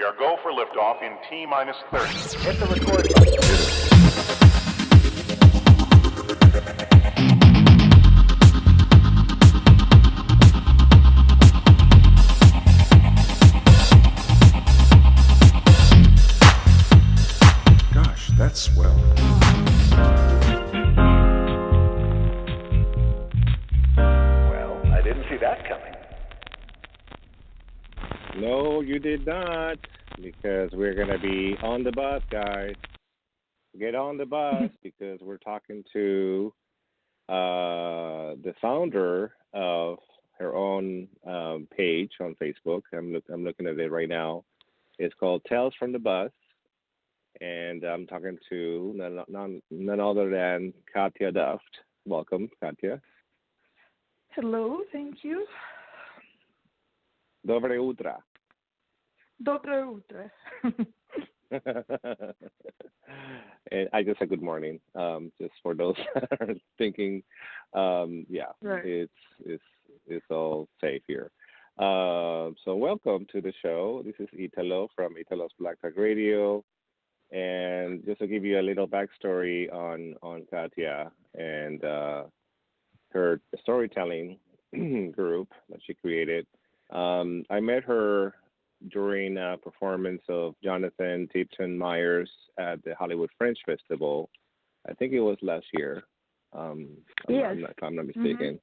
are go for liftoff in T-minus 30. Hit the record button. Gosh, that's swell. Well, I didn't see that coming. No, you did not, because we're going to be on the bus, guys. Get on the bus because we're talking to the founder of her own page on Facebook. I'm looking at it right now. It's called Tales from the Bus, and I'm talking to none other than Katya Duft. Welcome, Katya. Hello, thank you. Dobre utra. Dobre utro. And I just said good morning. Just for those that are thinking, yeah, right. it's all safe here. So welcome to the show. This is Italo from Italo's Black Talk Radio, and just to give you a little backstory on Katya and her storytelling group that she created. I met her during a performance of Jonathan Tipton Myers at the Hollywood Fringe Festival. I think it was last year, Yes. if I'm not mistaken.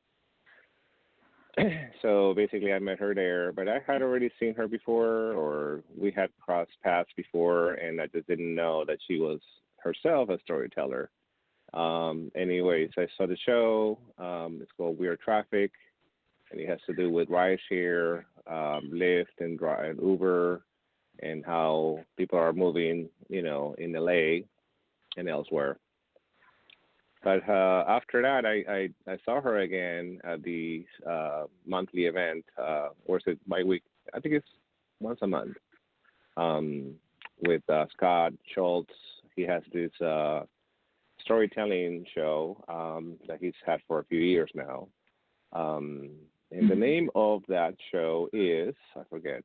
So basically I met her there, but I had already seen her before, or we had crossed paths before, and I just didn't know that she was herself a storyteller. Anyways, I saw the show. It's called Weird Traffic, and it has to do with rideshare, Lyft and Uber, and how people are moving, in LA and elsewhere. But after that, I saw her again at the monthly event, or is it bi-week? I think it's once a month, with Scott Schultz. He has this storytelling show that he's had for a few years now. And the name of that show is, I forget,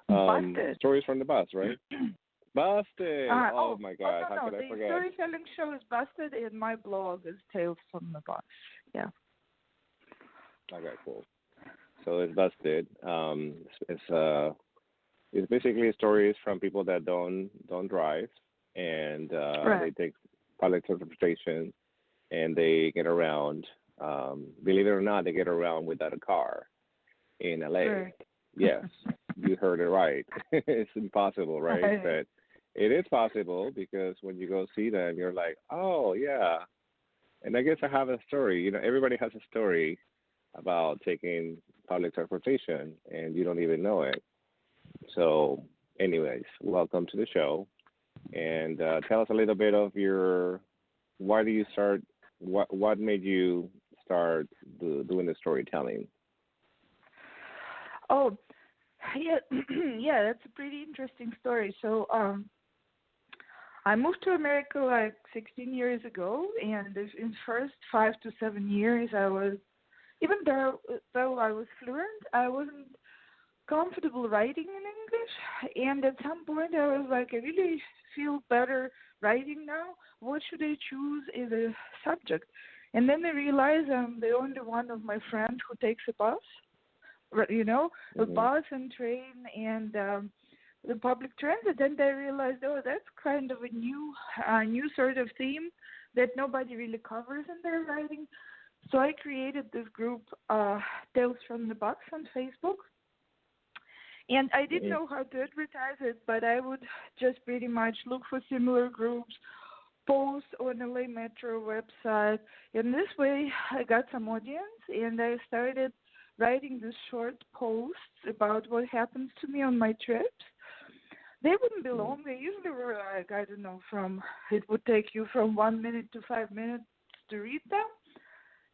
Busted. Stories from the Bus, right? Busted. Oh my God, no, how could I forget? The storytelling show is Busted, and my blog is Tales from the Bus. Yeah. Okay, cool. So it's Busted. It's basically stories from people that don't drive, and they take public transportation, and they get around. Believe it or not, they get around without a car in LA. Right. Yes, you heard it right. It's impossible, right? But it is possible, because when you go see them, you're like, oh, yeah. And I guess I have a story. Everybody has a story about taking public transportation, and you don't even know it. So, anyways, welcome to the show. And tell us a little bit of why do you start, what made you start doing the storytelling? Oh, yeah, yeah, that's a pretty interesting story. So, I moved to America like 16 years ago, and in the first 5 to 7 years, I was, even though I was fluent, I wasn't comfortable writing in English. And at some point, I was like, I really feel better writing now. What should I choose as a subject? And then I realized I'm the only one of my friends who takes a bus, a bus and train and the public transit. And I realized, that's kind of a new sort of theme that nobody really covers in their writing. So I created this group, Tales from the Bus, on Facebook. And I didn't know how to advertise it, but I would just pretty much look for similar groups, post on LA Metro website. And this way I got some audience, and I started writing these short posts about what happens to me on my trips. They wouldn't be long. They usually were like, I don't know, it would take you from 1 minute to 5 minutes to read them.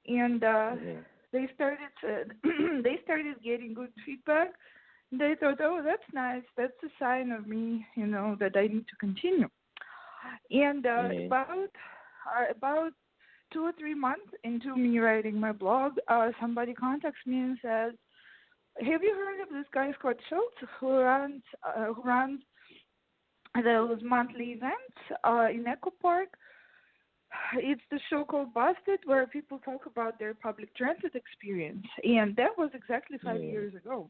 And they started getting good feedback. They thought, that's nice. That's a sign of me, that I need to continue. And about 2 or 3 months into me writing my blog, somebody contacts me and says, have you heard of this guy Scott Schultz who runs those monthly events in Echo Park? It's the show called Busted, where people talk about their public transit experience, and that was exactly 5 years ago.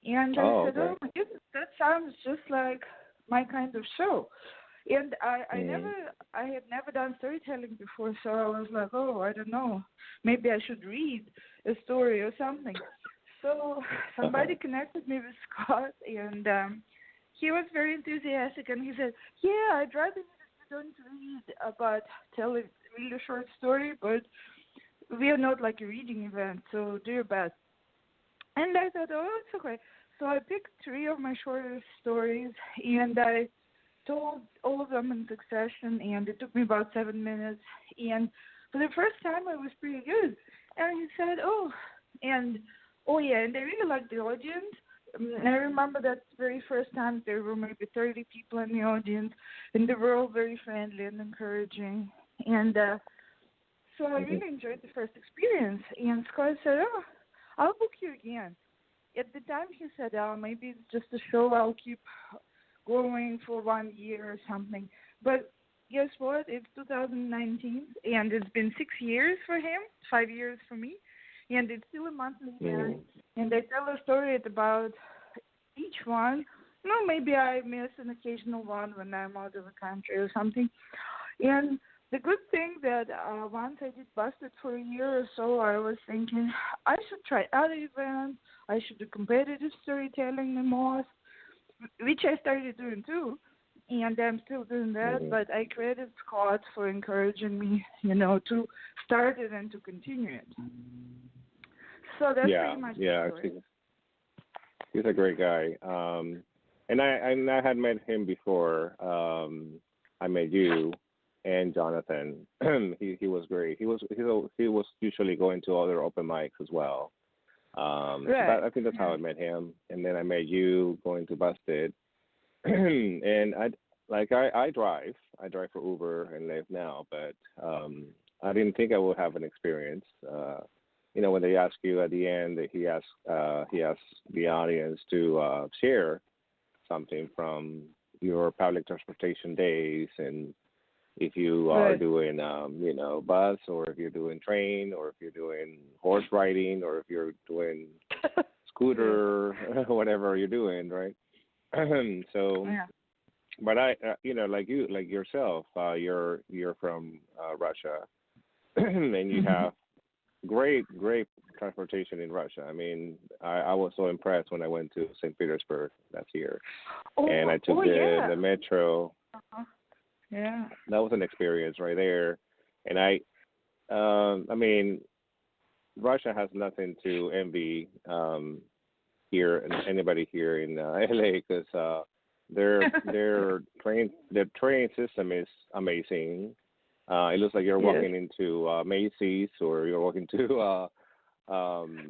And I said, okay. "Oh my goodness, that sounds just like my kind of show." And I had never done storytelling before, so I was like, "Oh, I don't know, maybe I should read a story or something." So somebody connected me with Scott, and he was very enthusiastic, and he said, "Yeah, I'd rather you don't read, but tell a really short story, but we are not like a reading event, so do your best." And I thought, "Oh, it's okay." So I picked 3 of my shortest stories, and I told all of them in succession, and it took me about 7 minutes. And for the first time, it was pretty good. And he said, "Oh, yeah, and I really liked the audience." I remember that very first time there were maybe 30 people in the audience, and they were all very friendly and encouraging. And so I really enjoyed the first experience. And Scott said, "Oh, I'll book you again." At the time, he said, "Oh, maybe it's just a show. I'll keep going for 1 year or something." But guess what? It's 2019, and it's been 6 years for him, 5 years for me, and it's still a monthly event. And I tell a story at about each one. No, maybe I miss an occasional one when I'm out of the country or something. And the good thing that once I did Busted for a year or so, I was thinking I should try other events. I should do competitive storytelling the most, which I started doing too, and I'm still doing that. But I credit Scott for encouraging me, to start it and to continue it. So that's pretty much the story. He's a great guy. And I had met him before. I met you and Jonathan. he was great. He was usually going to other open mics as well. Right. So I think that's how I met him. And then I met you going to Busted. And I drive. I drive for Uber and Lyft now, but I didn't think I would have an experience. When they ask you at the end, he asks the audience to share something from your public transportation days, and if you are doing bus, or if you're doing train, or if you're doing horse riding, or if you're doing scooter, whatever you're doing, right? So, but I, like yourself, you're from Russia, and you have great transportation in Russia. I mean, I was so impressed when I went to St. Petersburg last year, and I took the metro. Yeah, that was an experience right there. And I mean, Russia has nothing to envy here, and anybody here in LA, because their train system is amazing. It looks like you're walking into Macy's, or you're walking to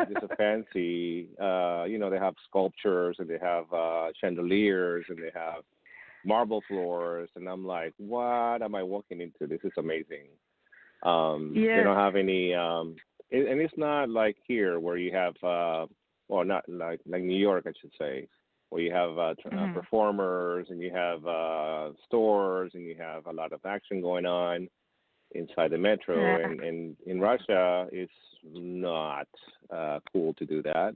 just a fancy. They have sculptures, and they have chandeliers, and they have marble floors, and I'm like, what am I walking into? This is amazing. They don't have any, and it's not like here where you have, not like New York, I should say, where you have performers, and you have stores, and you have a lot of action going on inside the metro. And in Russia, it's not cool to do that,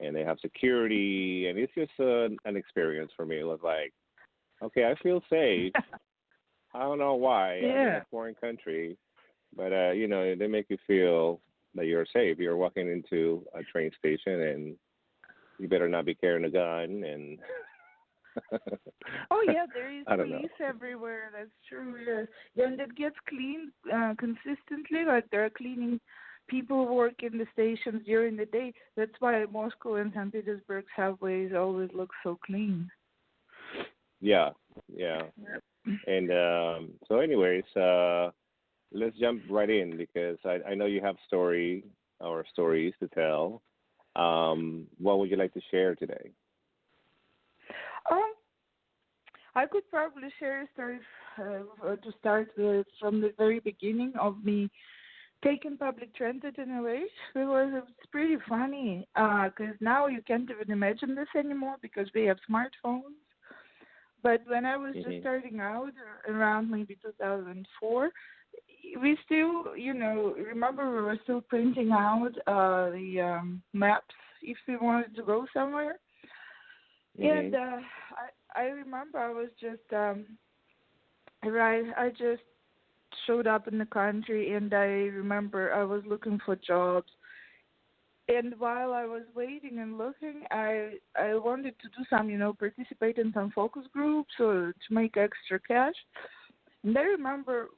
and they have security, and it's just an experience for me. It was like, okay, I feel safe. I don't know why. I'm in a foreign country, but they make you feel that you're safe. You're walking into a train station, and you better not be carrying a gun. And oh yeah, there is police everywhere. That's true. Yeah, and it gets cleaned consistently. Like there are cleaning people work in the stations during the day. That's why Moscow and St. Petersburg subways always look so clean. Yeah. And so anyways, let's jump right in, because I know you have stories to tell. What would you like to share today? I could probably share a story to start with, from the very beginning of me taking public transit in LA because it's pretty funny. Because now you can't even imagine this anymore because we have smartphones. But when I was just starting out, around maybe 2004, we still, remember we were still printing out the maps if we wanted to go somewhere. And I remember I was just, I just showed up in the country, and I remember I was looking for jobs. And while I was waiting and looking, I wanted to do some, participate in some focus groups or to make extra cash. And I remember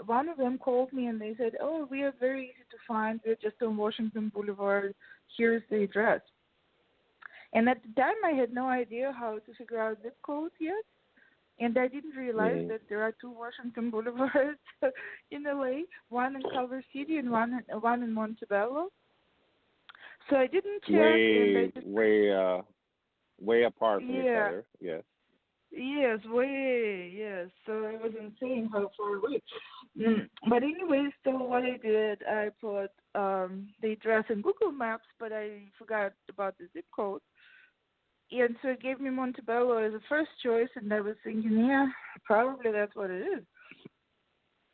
one of them called me and they said, "Oh, we are very easy to find. We're just on Washington Boulevard. Here's the address." And at the time, I had no idea how to figure out zip codes yet. And I didn't realize that there are two Washington Boulevards in LA, one in Culver City and one in Montebello. So I didn't check. Way apart from each other. Yes. Yes, way. Yes. So I was insane how far away. But anyway, so what I did, I put the address in Google Maps, but I forgot about the zip code. And so it gave me Montebello as a first choice, and I was thinking, yeah, probably that's what it is.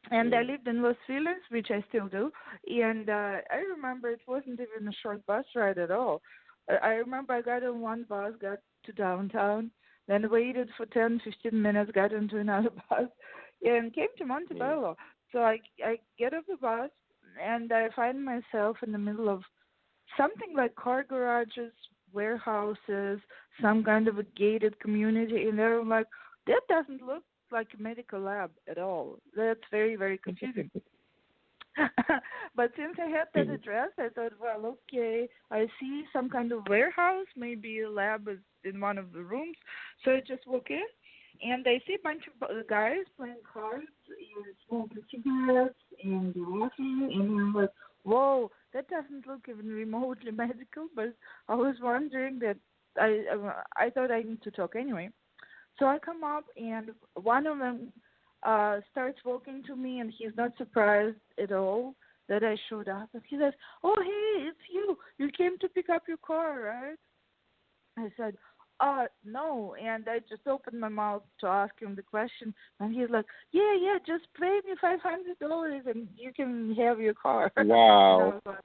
And I lived in Los Feliz, which I still do, and I remember it wasn't even a short bus ride at all. I remember I got on one bus, got to downtown, then waited for 10, 15 minutes, got into another bus, and came to Montebello. So I get off the bus, and I find myself in the middle of something like car garages, warehouses, some kind of a gated community, and I'm like, that doesn't look like a medical lab at all. That's very, very confusing. But since I had that address, I thought, well, okay, I see some kind of warehouse, maybe a lab is in one of the rooms. So I just walk in, and I see a bunch of guys playing cards and smoking cigarettes and laughing, and I'm like, whoa, that doesn't look even remotely medical. But I was wondering that I thought I need to talk anyway. So I come up, and one of them starts walking to me, and he's not surprised at all that I showed up. And he says, "Oh, hey, it's you. You came to pick up your car, right?" I said, no. And I just opened my mouth to ask him the question, and he's like, yeah, just pay me $500 and you can have your car. Wow. And I was like,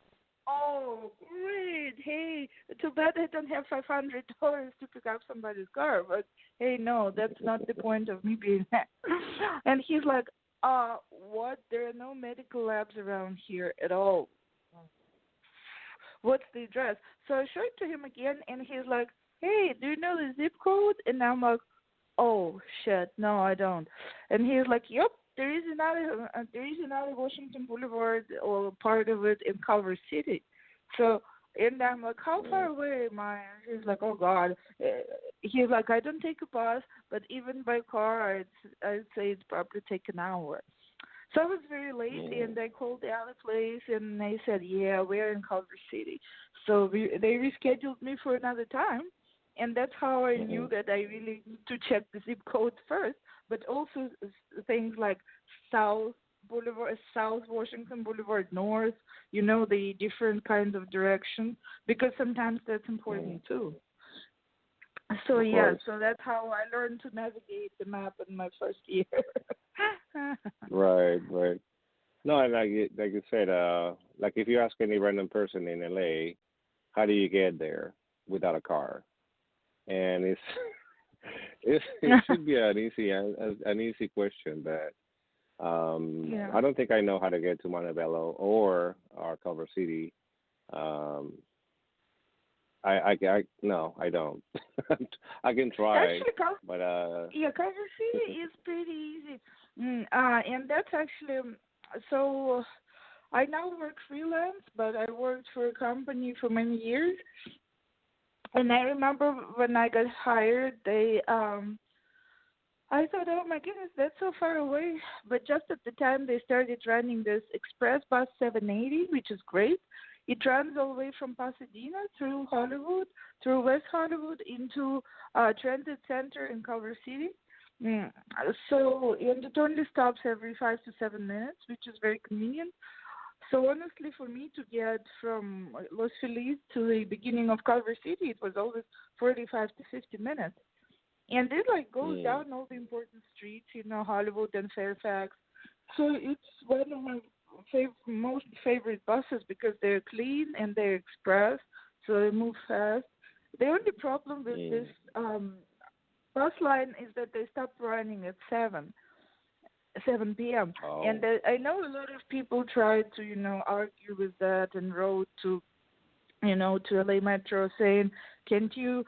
oh, great. Hey, too bad I don't have $500 to pick up somebody's car. But, hey, no, that's not the point of me being there. And he's like, what? There are no medical labs around here at all. What's the address? So I showed it to him again, and he's like, hey, do you know the zip code? And I'm like, oh, shit, no, I don't. And he's like, yep. There is another Washington Boulevard or part of it in Culver City. So, and I'm like, how far away am I? And he's like, oh, God. He's like, I don't take a bus, but even by car, I'd say it's probably take an hour. So I was very late, and I called the other place, and they said, yeah, we're in Culver City. So they rescheduled me for another time, and that's how I knew that I really need to check the zip code first. But also things like South Boulevard, South Washington Boulevard, North, the different kinds of directions, because sometimes that's important too. So, yeah, so that's how I learned to navigate the map in my first year. Right. No, and like you said, like if you ask any random person in LA, how do you get there without a car? And it should be an easy question, but I don't think I know how to get to Montebello or Culver City. No, I don't. I can try, Actually, but Culver City is pretty easy, and that's actually so. I now work freelance, but I worked for a company for many years. And I remember when I got hired, I thought, oh my goodness, that's so far away. But just at the time, they started running this Express Bus 780, which is great. It runs all the way from Pasadena through Hollywood, through West Hollywood, into Transit Center in Culver City. So, and it only stops every 5 to 7 minutes, which is very convenient. So honestly, for me to get from Los Feliz to the beginning of Culver City, it was always 45 to 50 minutes. And it like goes down all the important streets, Hollywood and Fairfax. So it's one of my most favorite buses because they're clean and they're express, so they move fast. The only problem with this bus line is that they stopped running at 7 p.m. Oh. And I know a lot of people tried to, argue with that and wrote to LA Metro saying, can't you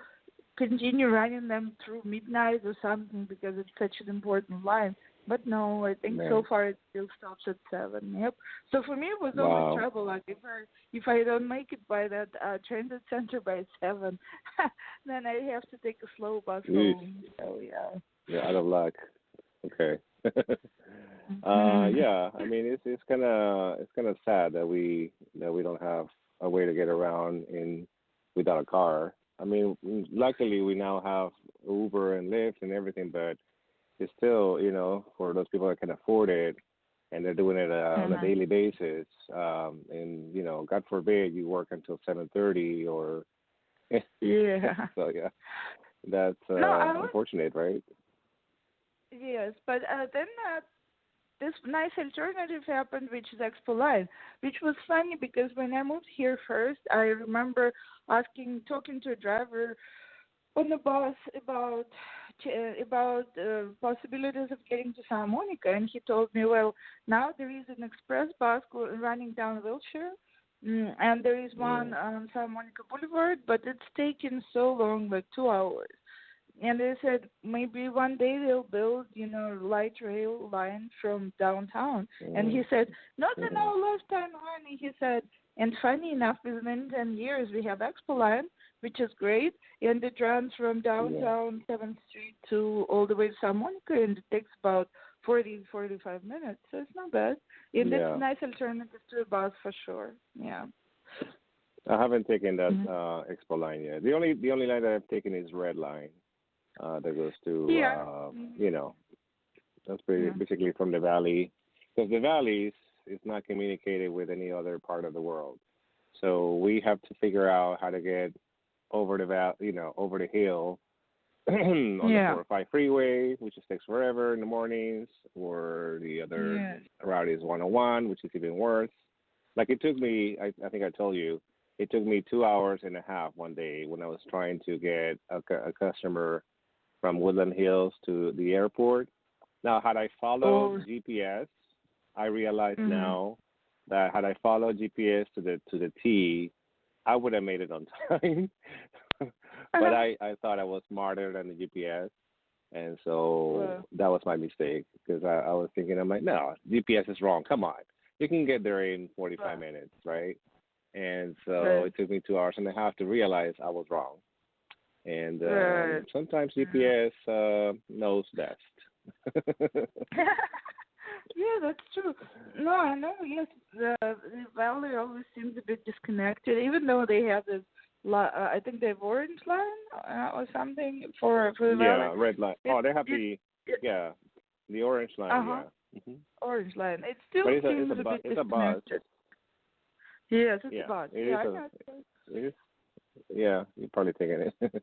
continue running them through midnight or something because it's such an important line? But no, I think so far it still stops at 7. Yep. So for me, it was always trouble. Like if I don't make it by that transit center by 7, then I have to take a slow bus home. So yeah. You're out of luck. Okay. Yeah. I mean, it's kind of sad that we don't have a way to get around without a car. I mean, luckily we now have Uber and Lyft and everything, but it's still, for those people that can afford it and they're doing it on a daily basis, and, God forbid you work until 7:30 or, yeah. So, yeah, that's unfortunate, right? Yes, but then this nice alternative happened, which is Expo Line, which was funny because when I moved here first, I remember talking to a driver on the bus about possibilities of getting to Santa Monica, and he told me, well, now there is an express bus running down Wilshire, and there is one on Santa Monica Boulevard, but it's taking so long, like 2 hours. And they said maybe one day they'll build, light rail line from downtown. And he said, not in our lifetime, honey, he said. And funny enough, within 10 years, we have Expo Line, which is great. And it runs from downtown 7th Street to all the way to Santa Monica, and it takes about 45 minutes. So it's not bad. And it's a nice alternative to a bus for sure. Yeah. I haven't taken that Expo Line yet. The only line that I've taken is Red Line. That goes to, that's basically from the valley, because the valley is not communicated with any other part of the world. So we have to figure out how to get over the over the hill on the 405 freeway, which just takes forever in the mornings, or the other route is 101, which is even worse. Like it took me, I think I told you, it took me 2 hours and a half one day when I was trying to get a customer from Woodland Hills to the airport. Now, had I followed GPS, I realize now that had I followed GPS to the T, I would have made it on time. But I thought I was smarter than the GPS, and so that was my mistake because I was thinking, I'm like, no, GPS is wrong. Come on, you can get there in 45 minutes, right? And so it took me 2 hours and a half to realize I was wrong. And sometimes GPS knows best. Yeah, that's true. No, I know. Yes, the valley always seems a bit disconnected, even though they have this. I think they have orange line or something for the valley. Yeah, red line. They have the orange line. Yeah. Orange line. It still seems a bit disconnected. It's a bus. Yes, it's a bus. Yeah, you're probably thinking it.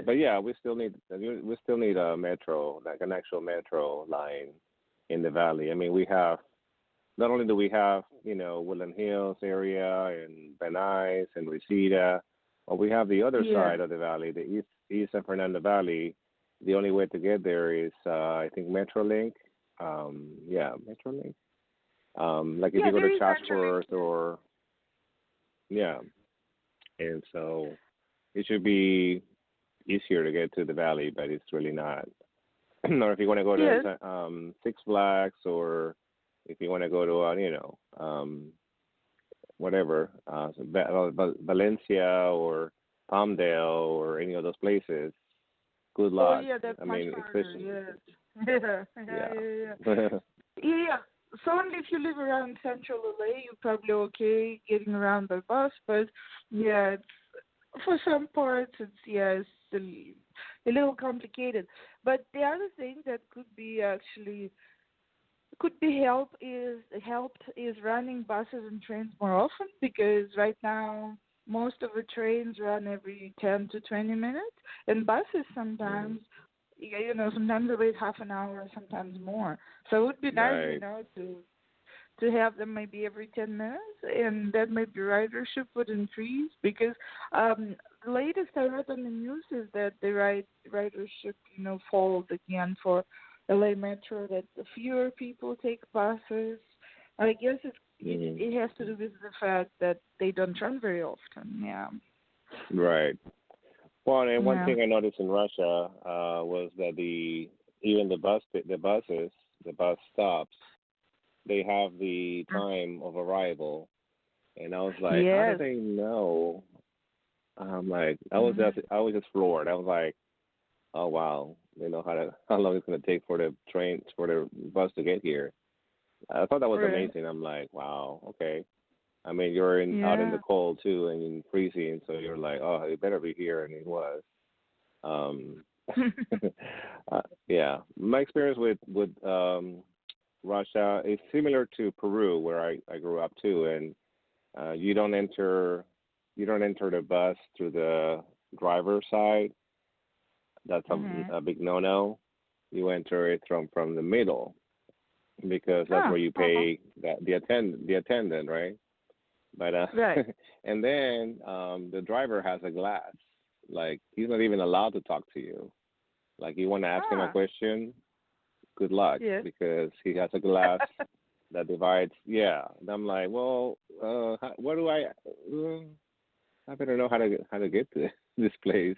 But yeah, we still need a metro, like an actual metro line in the valley. I mean, we have not only do we have Woodland Hills area and Van Nuys and Reseda, but we have the other side of the valley, the East San Fernando Valley. The only way to get there is I think Metrolink. Metrolink. Like if you go to Chatsworth or and so it should be easier to get to the valley, but it's really not. Or if you want to go to Six Flags, or if you want to go to whatever, Valencia or Palmdale or any of those places, good luck. Oh yeah, that's much harder. Yeah. Yeah. So only if you live around central LA, you're probably okay getting around by bus. But yeah, for some parts, it's a little complicated. But the other thing that could be actually could be helped is running buses and trains more often, because right now most of the trains run every 10 to 20 minutes, and buses sometimes, sometimes they wait half an hour, sometimes more. So it would be nice, Right. to have them maybe every 10 minutes, and that maybe ridership would increase, because the latest I read on the news is that the ridership, falls again for LA Metro, that fewer people take buses. I guess it has to do with the fact that they don't run very often. Yeah. Right. Well, and one Yeah. thing I noticed in Russia was that even the bus stops, they have the time of arrival, and I was like, how do Yes. they know? I'm like, Mhm. I was just floored. I was like, oh wow, they know how long it's gonna take for the bus to get here. I thought that was Right. amazing. I'm like, wow, okay. I mean, you're out in the Yeah. cold too, and freezing, so you're like, oh, it better be here, and it was. Um, yeah, my experience with Russia is similar to Peru, where I grew up too, and you don't enter the bus through the driver's side. That's Mhm. a big no-no. You enter it from the middle, because that's Ah. where you Uh-huh. pay the attendant, right? But Right. and then the driver has a glass. Like, he's not even allowed to talk to you. Like, you want to ask him a Ah. question, good luck, Yes. because he has a glass that divides. Yeah, and I'm like, well, what do I better know how to get to this place.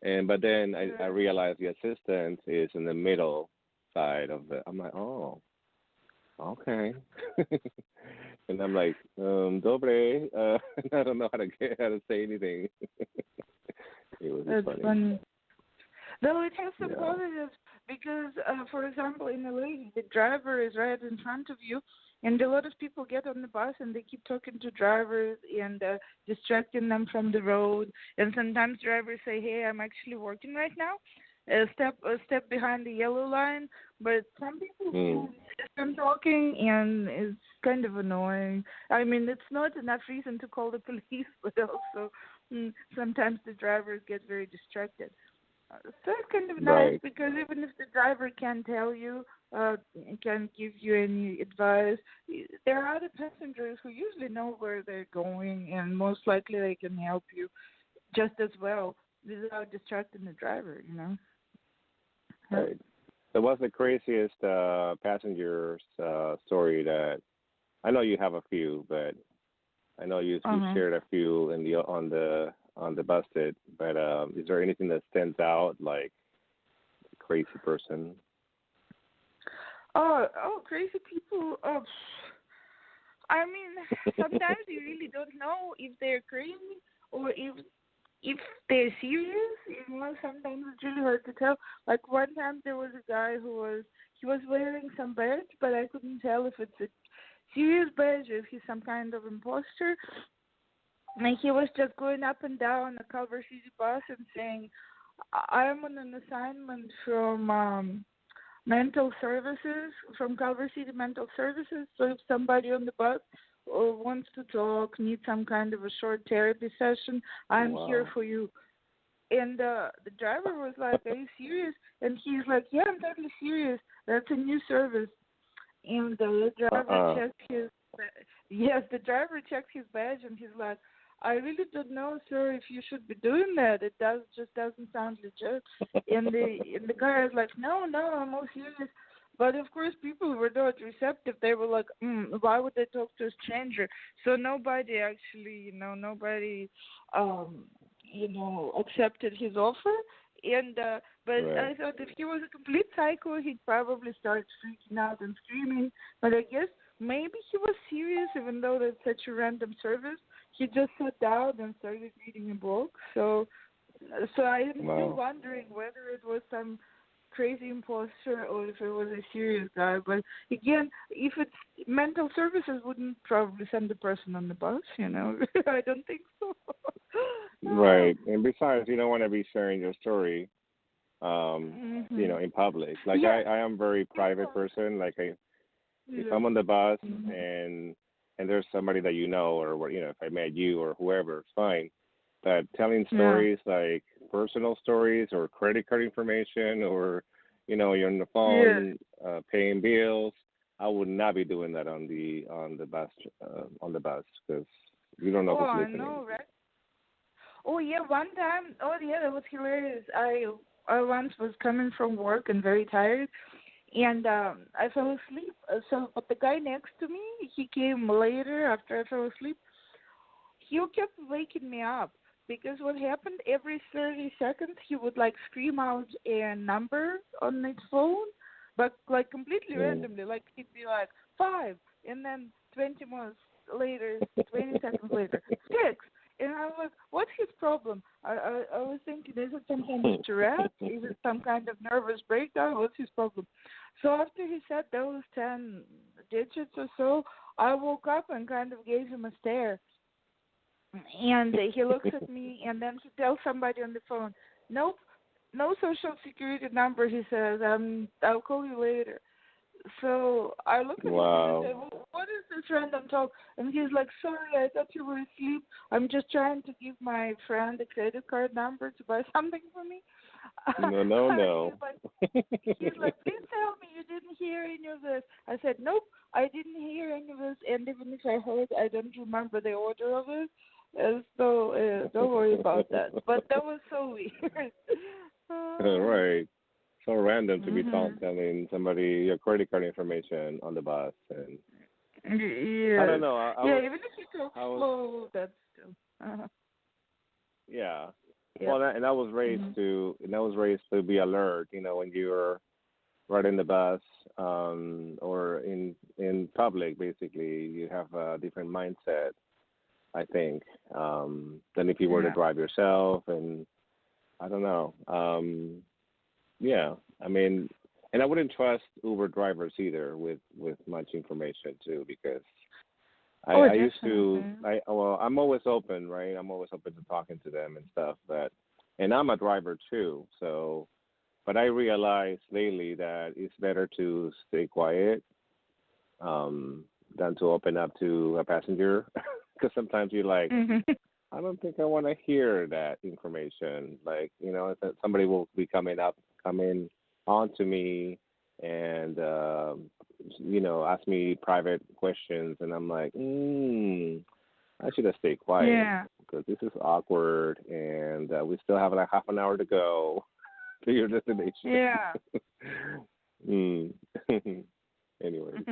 And but then I Right. realized the assistant is in the middle side of the. I'm like, oh, okay. And I'm like, dobre. I don't know how to say anything. It was just That's funny. funny. Though it has some Yeah. positives, because, for example, in LA, the driver is right in front of you, and a lot of people get on the bus and they keep talking to drivers and distracting them from the road. And sometimes drivers say, "Hey, I'm actually working right now. A step behind the yellow line." But some people Mm. insist on talking, and it's kind of annoying. I mean, it's not enough reason to call the police, but also sometimes the drivers get very distracted. So it's kind of nice, Right. because even if the driver can't tell you, can't give you any advice, there are other passengers who usually know where they're going, and most likely they can help you just as well without distracting the driver. Yep. Right. So what's the craziest passenger's story that I know you have a few, but I know you Uh-huh. shared a few in the on the busted, but is there anything that stands out, like a crazy person? Oh, crazy people. I mean, sometimes you really don't know if they're crazy or if they're serious. Sometimes it's really hard to tell. Like one time there was a guy he was wearing some badge, but I couldn't tell if it's a serious badge or if he's some kind of imposter. And he was just going up and down a Culver City bus and saying, I'm on an assignment from mental services, from Culver City Mental Services. So if somebody on the bus wants to talk, needs some kind of a short therapy session, I'm here Wow. for you. And the driver was like, "Are you serious?" And he's like, "Yeah, I'm totally serious. That's a new service." And the driver Uh-uh. checked his, yes, the driver checked his badge, and he's like, "I really don't know, sir, if you should be doing that. It just doesn't sound legit." And the guy is like, "No, no, I'm all serious." But of course, people were not receptive. They were like, "Why would they talk to a stranger?" So nobody actually, nobody, um, accepted his offer. And but Right. I thought if he was a complete psycho, he'd probably start freaking out and screaming. But I guess maybe he was serious, even though that's such a random service. He just sat down and started reading a book. So I am still Wow. wondering whether it was some crazy imposter or if it was a serious guy. But again, if it's mental services, wouldn't probably send the person on the bus. I don't think so. Oh. Right. And besides, you don't want to be sharing your story, Mhm. in public. Like Yeah. I am a very private People. person. Like if I'm on the bus Mm-hmm. and there's somebody that you know, or if I met you or whoever, it's fine. But telling Yeah. stories like personal stories or credit card information, or you're on the Yeah. phone paying bills, I would not be doing that on the bus because you don't know Oh, who's I listening. know, right? Oh yeah, one time. Oh yeah, that was hilarious. I once was coming from work and very tired, and I fell asleep. But the guy next to me, he came later after I fell asleep. He kept waking me up because what happened every 30 seconds he would like scream out a number on his phone, but like completely Mm. randomly. Like he'd be like 5, and then 20 more later, 20 seconds later, 6. And I was like, what's his problem? I was thinking, is it some kind of Tourette? Is it some kind of nervous breakdown? What's his problem? So after he said those 10 digits or so, I woke up and kind of gave him a stare. And he looks at me, and then he tells somebody on the phone, "Nope, no social security number." He says, "I'll call you later." So I look at him and I say, Wow. well, "What is this random talk?" And he's like, "Sorry, I thought you were asleep. I'm just trying to give my friend a credit card number to buy something for me." No, no, no. He's like, "Please tell me you didn't hear any of this." I said, "Nope, I didn't hear any of this, and even if I heard, I don't remember the order of it. So don't worry about that." But that was so weird. Right. So random to be Mhm. telling somebody your credit card information on the bus, and I don't Yes. know. Yeah, even if you talk I was, slow, that's still. yeah. Yep. Well, and I was raised Mhm. to be alert. When you're riding the bus, or in public, basically, you have a different mindset, I think, than if you were to Yeah. drive yourself. And I don't know. Yeah, I mean, and I wouldn't trust Uber drivers either with much information too, because Oh, I used to definitely. I'm always open, right? I'm always open to talking to them and stuff, and I'm a driver too, so but I realized lately that it's better to stay quiet than to open up to a passenger, because sometimes you're like, Mhm. I don't think I want to hear that information. Like, that somebody will be coming on to me and, ask me private questions. And I'm like, I should have stayed quiet Yeah. because this is awkward. And we still have like half an hour to go to your destination. Yeah. mm. Anyway.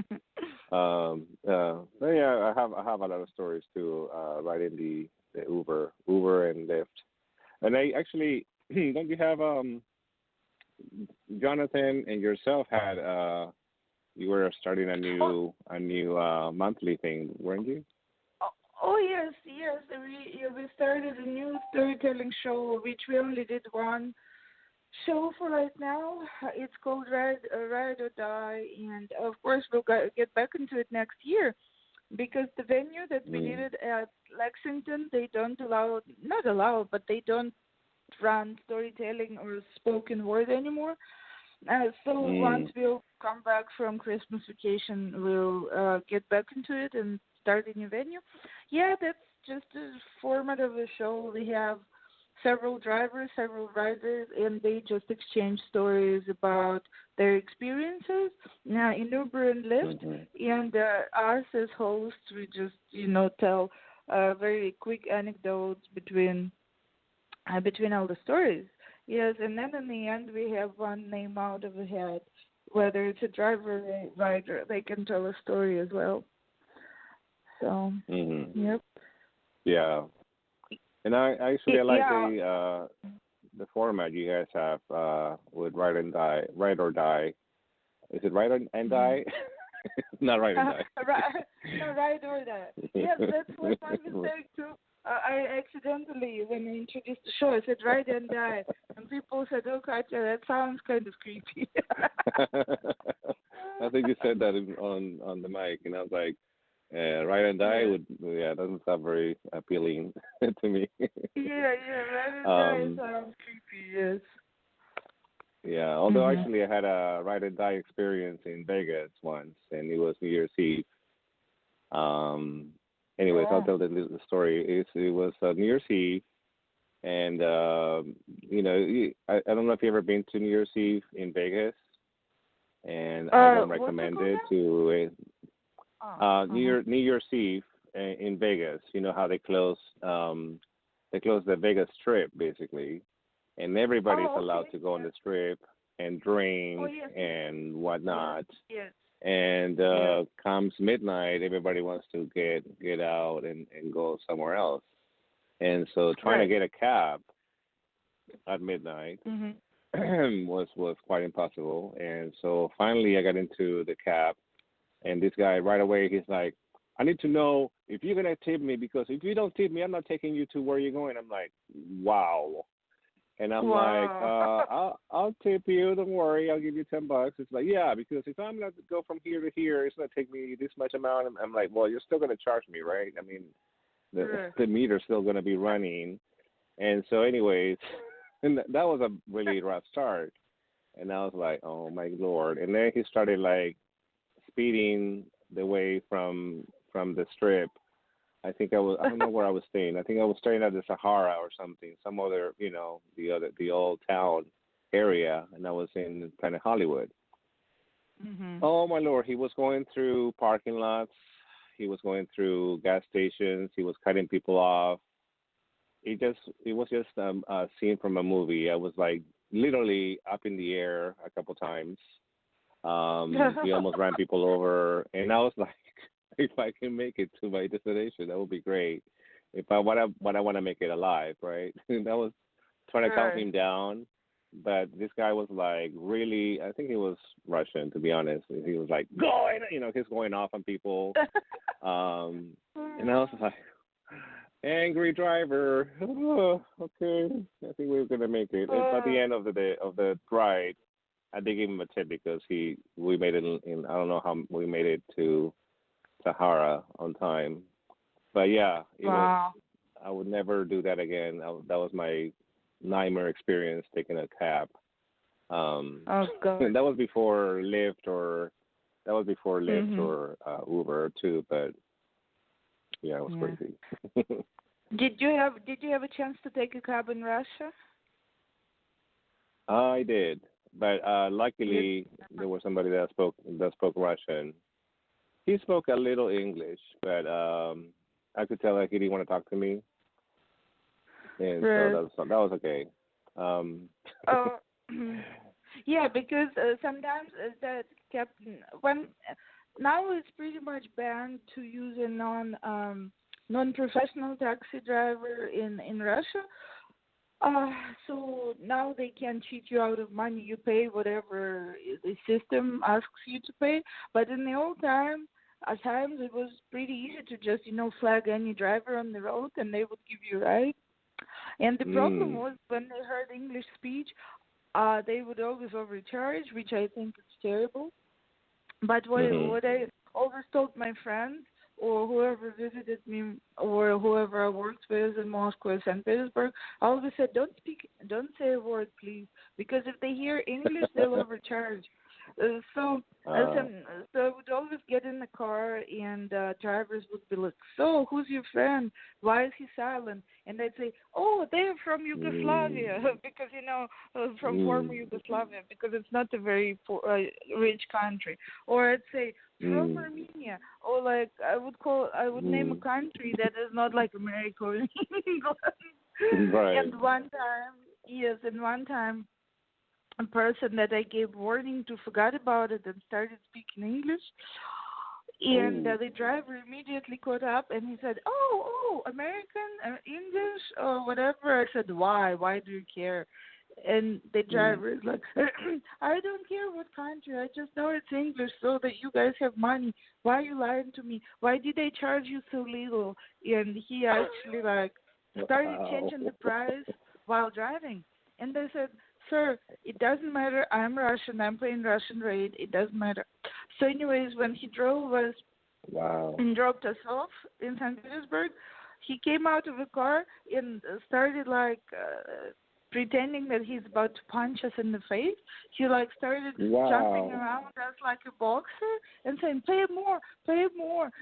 But yeah, I have a lot of stories too. Riding the Uber and Lyft, and I actually don't you have Jonathan and yourself had you were starting a Oh, new monthly thing, weren't you? oh yes, yes. We started a new storytelling show, which we only did one show for right now. It's called Ride or Die, and of course get back into it next year because the venue that we did Mm. it at Lexington, they don't allow, not allow, but they don't run storytelling or spoken word anymore. So once Mm. we'll come back from Christmas vacation, we'll get back into it and start a new venue. Yeah, that's just the format of the show. We have several drivers, several riders, and they just exchange stories about their experiences in Uber and Lyft. Mhm. And us as hosts, we just tell very quick anecdotes between all the stories. Yes, and then in the end we have one name out of the hat. Whether it's a driver or a rider, they can tell a story as well. So, Mhm. yep. Yeah, and I actually I like Yeah. the format you guys have with Ride or Die. Is it Ride and Mhm. Die? Not Ride and Die. Right, no, right or that. Yeah, that's was my mistake too. I accidentally, when I introduced the show, I said "Ride and Die," and people said, "Oh, Katya, that sounds kind of creepy." I think you said that on the mic, and I was like, Ride and Die Yeah. doesn't sound very appealing to me. Yeah, "Ride and Die" um, sounds creepy. Yes. Yeah, although Mhm. actually I had a ride or die experience in Vegas once, and it was New Year's Eve. Um, anyways, I'll Oh. tell the story. It was New Year's Eve, and I don't know if you ever been to New Year's Eve in Vegas, and I don't What's it recommend called it now? to Oh. Uh-huh. New Year's Eve in Vegas. You know how they close the Vegas Strip basically, and everybody's Oh, allowed okay. to go on Yes. the strip and Oh, drink yes. and Yes. whatnot. Yes. And Yes. comes midnight, everybody wants to get out and go somewhere else. And so trying to Right. get a cab at midnight Mhm. was quite impossible. And so finally, I got into the cab, and this guy right away he's like, "I need to know if you're gonna tip me, because if you don't tip me, I'm not taking you to where you're going." I'm like, "Wow." And I'm like, Wow. I'll tip you. Don't worry, I'll give you $10. It's like, yeah, because if I'm gonna go from here to here, it's gonna take me this much amount. I'm like, well, you're still gonna charge me, right? I mean, the Sure. the meter's still gonna be running. And so, anyways, and that was a really rough start. And I was like, oh my lord. And then he started like speeding the way from the strip. I don't know where I was staying. I think I was staying at the Sahara or something, some other, the old town area, and I was in kind of Hollywood. Mhm. Oh my lord, he was going through parking lots, he was going through gas stations, he was cutting people off. It was just a scene from a movie. I was like literally up in the air a couple times. He almost ran people over, and I was like, if I can make it to my destination, that would be great. If I want to make it alive, right? And that was trying to calm Sure. him down, but this guy was like really. I think he was Russian, to be honest. He was like going, he's going off on people, and I was like, angry driver. Oh, okay, I think we're gonna make it. And by the end of the day of the ride, I did give him a tip because we made it in I don't know how we made it to Sahara on time. But yeah, it was. Wow. I would never do that again. That was my nightmare experience taking a cab. Um, Oh God. that was before Lyft Mhm. or Uber too. But yeah, it was Yeah. crazy. Did you have a chance to take a cab in Russia? I did, but You. luckily there was somebody that spoke Russian. He spoke a little English, but I could tell like he didn't want to talk to me, and so Right. that was okay. Um, Oh. Yeah, because sometimes that captain when now it's pretty much banned to use a non-professional taxi driver in Russia. Uh, so now they can cheat you out of money. You pay whatever the system asks you to pay. But in the old time, at times it was pretty easy to just, flag any driver on the road and they would give you a ride. And the problem mm, was when they heard English speech, they would always overcharge, which I think is terrible. But mhm, what I always told my friends or whoever visited me or whoever I worked with in Moscow or St. Petersburg, I always said, don't say a word, please, because if they hear English, they'll overcharge. So, uh, so I would always get in the car, and drivers would be like, "So, who's your friend? Why is he silent?" And I'd say, "Oh, they're from mm, Yugoslavia," because from former mm, Yugoslavia, because it's not a very rich country. Or I'd say from mm, Armenia, or like I would name a mm. country that is not like America or England. Right. And one time, yes, and one time a person that I gave warning to forgot about it and started speaking English. And Oh. the driver immediately caught up and he said, "Oh, American, English, or whatever." I said, "Why? Why do you care?" And the Mm, driver is like, "I don't care what country. I just know it's English so that you guys have money. Why are you lying to me? Why did they charge you so little?" And he actually like started wow. changing the price while driving. And they said, "Sir, it doesn't matter. I'm Russian. I'm paying Russian rate. It doesn't matter." So, anyways, when he drove us Wow. and dropped us off in St. Petersburg, he came out of the car and started like pretending that he's about to punch us in the face. He like started Wow. jumping around us like a boxer and saying, pay more,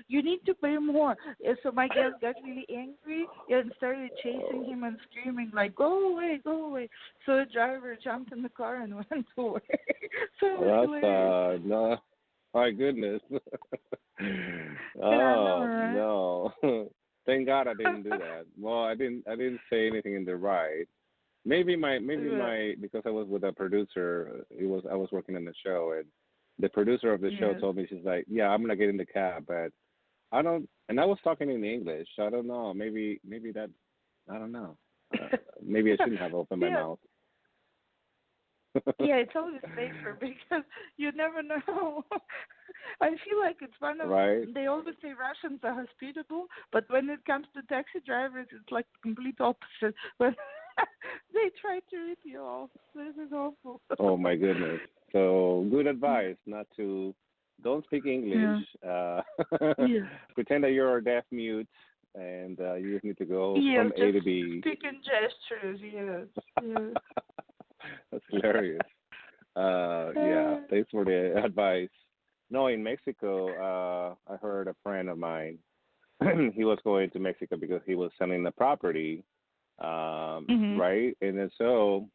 you need to pay more. And so my guest got really angry and started chasing him and screaming like, go away. So the driver jumped in the car and went away. So it was hilarious. No, my goodness. Right? No. Thank God I didn't do that. Well, I didn't say anything in the ride. Maybe my because I was with a producer. I was working on the show, and the producer of the show told me, she's like, yeah, I'm gonna get in the cab, but I don't. And I was talking in English. So I don't know. Maybe that. I don't know. Maybe I shouldn't have opened my mouth. Yeah, it's always safer because you never know. I feel like it's one of they always say Russians are hospitable, but when it comes to taxi drivers, it's like the complete opposite. But they try to rip you off. This is awful. Oh my goodness! So good advice not to. Don't speak English. Pretend that you're a deaf mute, and you just need to go from A to B. Speaking gestures, yes. That's hilarious. Yeah, thanks for the advice. No, in Mexico, I heard a friend of mine. He was going to Mexico because he was selling the property, right? And then so,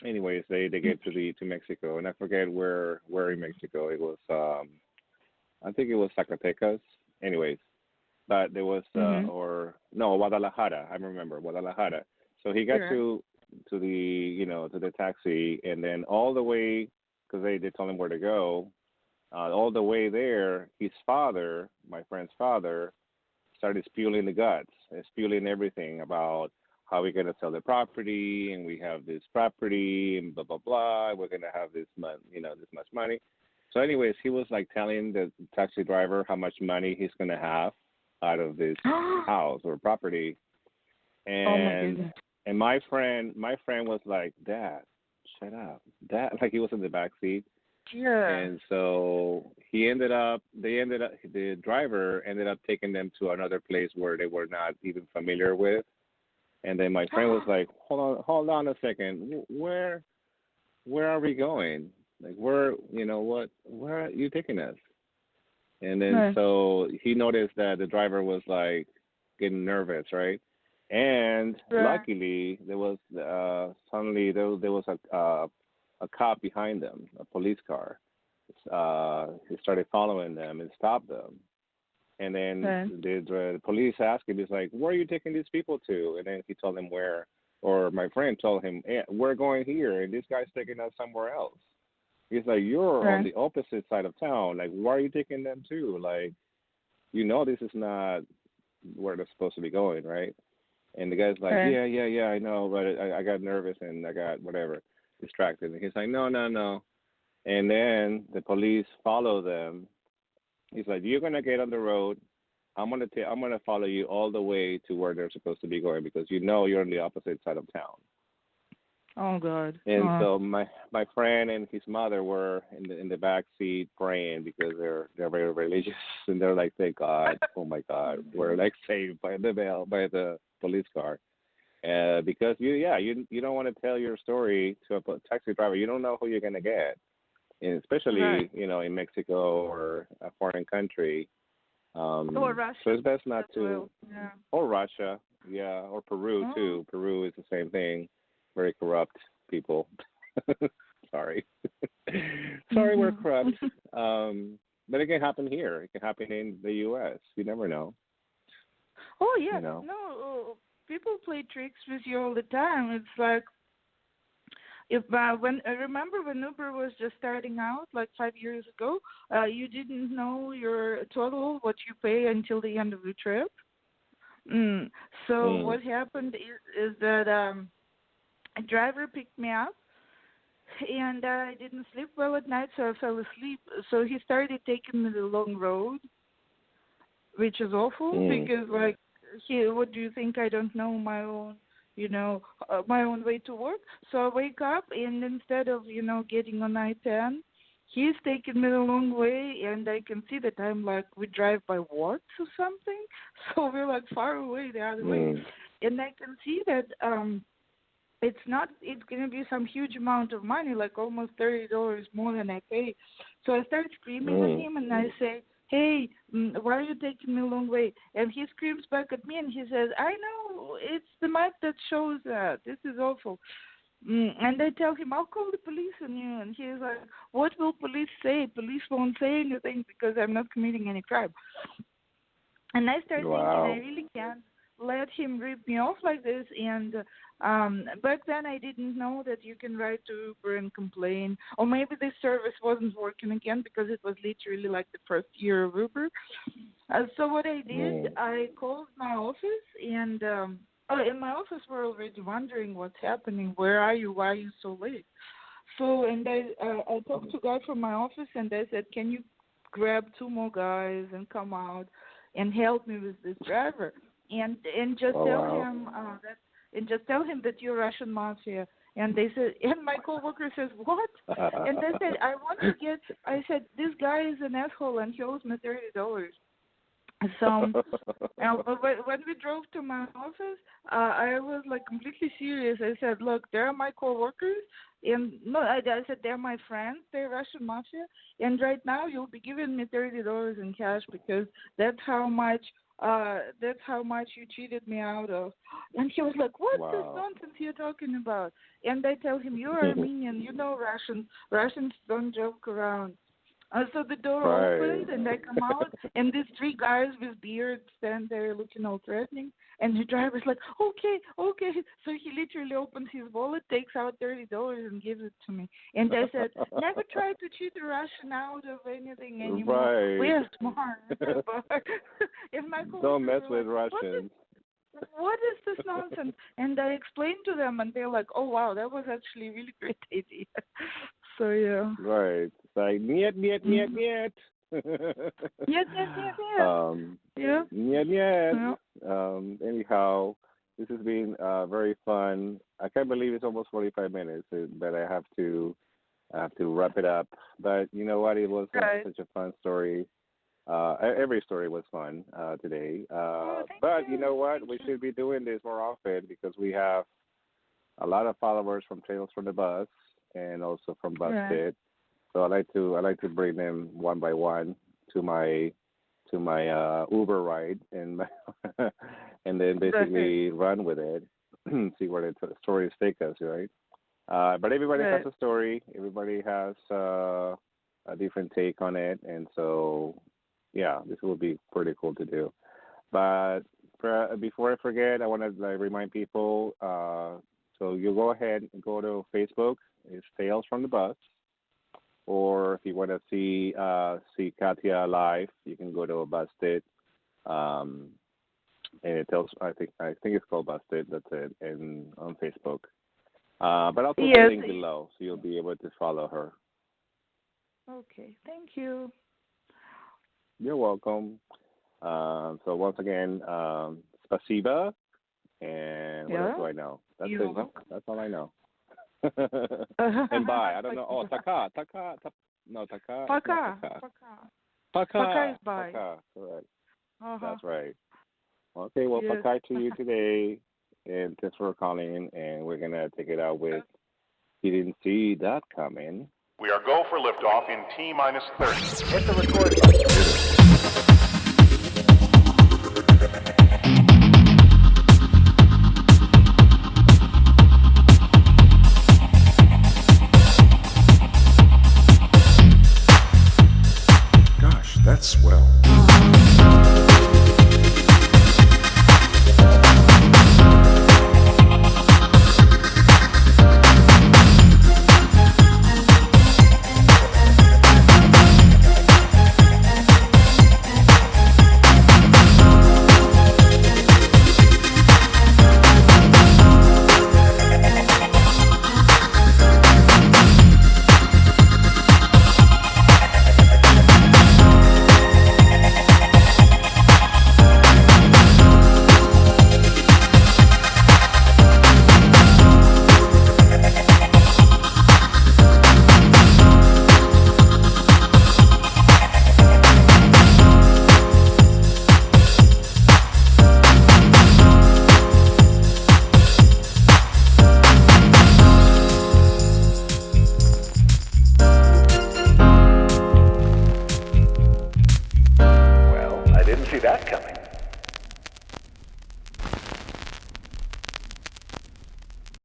anyways, they get to Mexico, and I forget where in Mexico it was. I think it was Zacatecas. Anyways, but there was Guadalajara. I remember Guadalajara. So he got to the taxi, and then all the way, because they told him where to go, all the way there, his father, my friend's father, started spewing the guts, spewing everything about how we're going to sell the property, and we have this property, and blah, blah, blah, we're going to have this much money. So anyways, he was like telling the taxi driver how much money he's going to have out of this house or property. And and my friend was like, Dad, shut up. Dad, like he was in the back seat. Yeah. And so the driver ended up taking them to another place where they were not even familiar with. And then my friend was like, hold on a second. Where are we going? Like, where are you taking us? And then so he noticed that the driver was like getting nervous, right? And luckily, there was suddenly there was a cop behind them, a police car. He started following them and stopped them. And then the police asked him, he's like, where are you taking these people to? And then he told them where, or my friend told him, hey, we're going here, and this guy's taking us somewhere else. He's like, you're on the opposite side of town. Like, why are you taking them to? Like, this is not where they're supposed to be going, right? And the guy's like, yeah, I know, but I got nervous and I got distracted. And he's like, no. And then the police follow them. He's like, you're gonna get on the road. I'm gonna follow you all the way to where they're supposed to be going because you're on the opposite side of town. Oh God. And so my friend and his mother were in the back seat praying because they're very religious and they're like, thank God, oh my God, we're like saved by the police car. Because you don't want to tell your story to a taxi driver. You don't know who you're gonna get, and especially in Mexico or a foreign country. Or Russia. So it's best not to. Well, or Russia, or Peru too. Peru is the same thing. Very corrupt people. Sorry. We're corrupt. But it can happen here. It can happen in the U.S. You never know. Oh, yeah. No, people play tricks with you all the time. It's like, I remember when Uber was just starting out, like 5 years ago, you didn't know your total, what you pay until the end of the trip. So what happened is that a driver picked me up, and I didn't sleep well at night, so I fell asleep. So he started taking me the long road, which is awful because, like, what do you think? I don't know my own, my own way to work. So I wake up, and instead of, getting on I-10, he's taking me the long way, and I can see that I'm like, we drive by Watts or something. So we're like far away the other way. And I can see that it's going to be some huge amount of money, like almost $30 more than I pay. So I start screaming at him, and I say, hey, why are you taking me a long way? And he screams back at me, and he says, I know, it's the map that shows that. This is awful. And I tell him, I'll call the police on you. And he's like, what will police say? Police won't say anything because I'm not committing any crime. And I start thinking, I really can't let him rip me off like this. And back then I didn't know that you can write to Uber and complain. Or maybe this service wasn't working again because it was literally like the first year of Uber. So what I did, I called my office, and in my office were already wondering what's happening. Where are you? Why are you so late? So, and I talked to a guy from my office, and I said, can you grab 2 more guys and come out and help me with this driver? And just tell him that you're Russian mafia. And they said, and my coworker says, what? And they said, I said, this guy is an asshole and he owes me $30. So when we drove to my office, I was like completely serious. I said, look, they're my coworkers, and no, I said they're my friends. They're Russian mafia, and right now you'll be giving me $30 in cash because that's how much you cheated me out of. And he was like, what's this nonsense you're talking about? And I tell him, you're Armenian, you know Russians don't joke around. So the door opened, and I come out, and these 3 guys with beards stand there looking all threatening. And the driver's like, okay. So he literally opens his wallet, takes out $30, and gives it to me. And I said, never try to cheat a Russian out of anything anymore. Right. We are smart. But if my don't mess with Russians. What is this nonsense? And I explained to them, and they're like, oh, wow, that was actually a really great idea. So, yeah. Right. It's like, niet. Niet. Anyhow, this has been very fun. I can't believe it's almost 45 minutes, but I have to wrap it up. But you know what? It was such a fun story. Every story was fun today. But you know what? We should be doing this more often because we have a lot of followers from Tales from the Bus and also from Busted. So I like to bring them one by one to my Uber ride and and then basically run with it, see where the stories take us, right? But everybody has a story. Everybody has a different take on it, and so yeah, this will be pretty cool to do. But before I forget, I want to remind people. So you go ahead and go to Facebook. It's Tales from the Bus. Or if you want to see Katya live, you can go to Busted. And it tells I think it's called Busted. That's it, and on Facebook. But I'll put the link below, so you'll be able to follow her. Okay, thank you. You're welcome. So once again, spasiba. And what else do I know? That's it. That's all I know. And bye. I don't know. Oh, taka. No, taka. Paka is bye. Paka, correct. That's right. Okay, well, paka to you today. And thanks for calling. And we're going to take it out with You Didn't See That Coming. We are go for liftoff in T-minus 30. Hit the record button. Gosh, that's swell.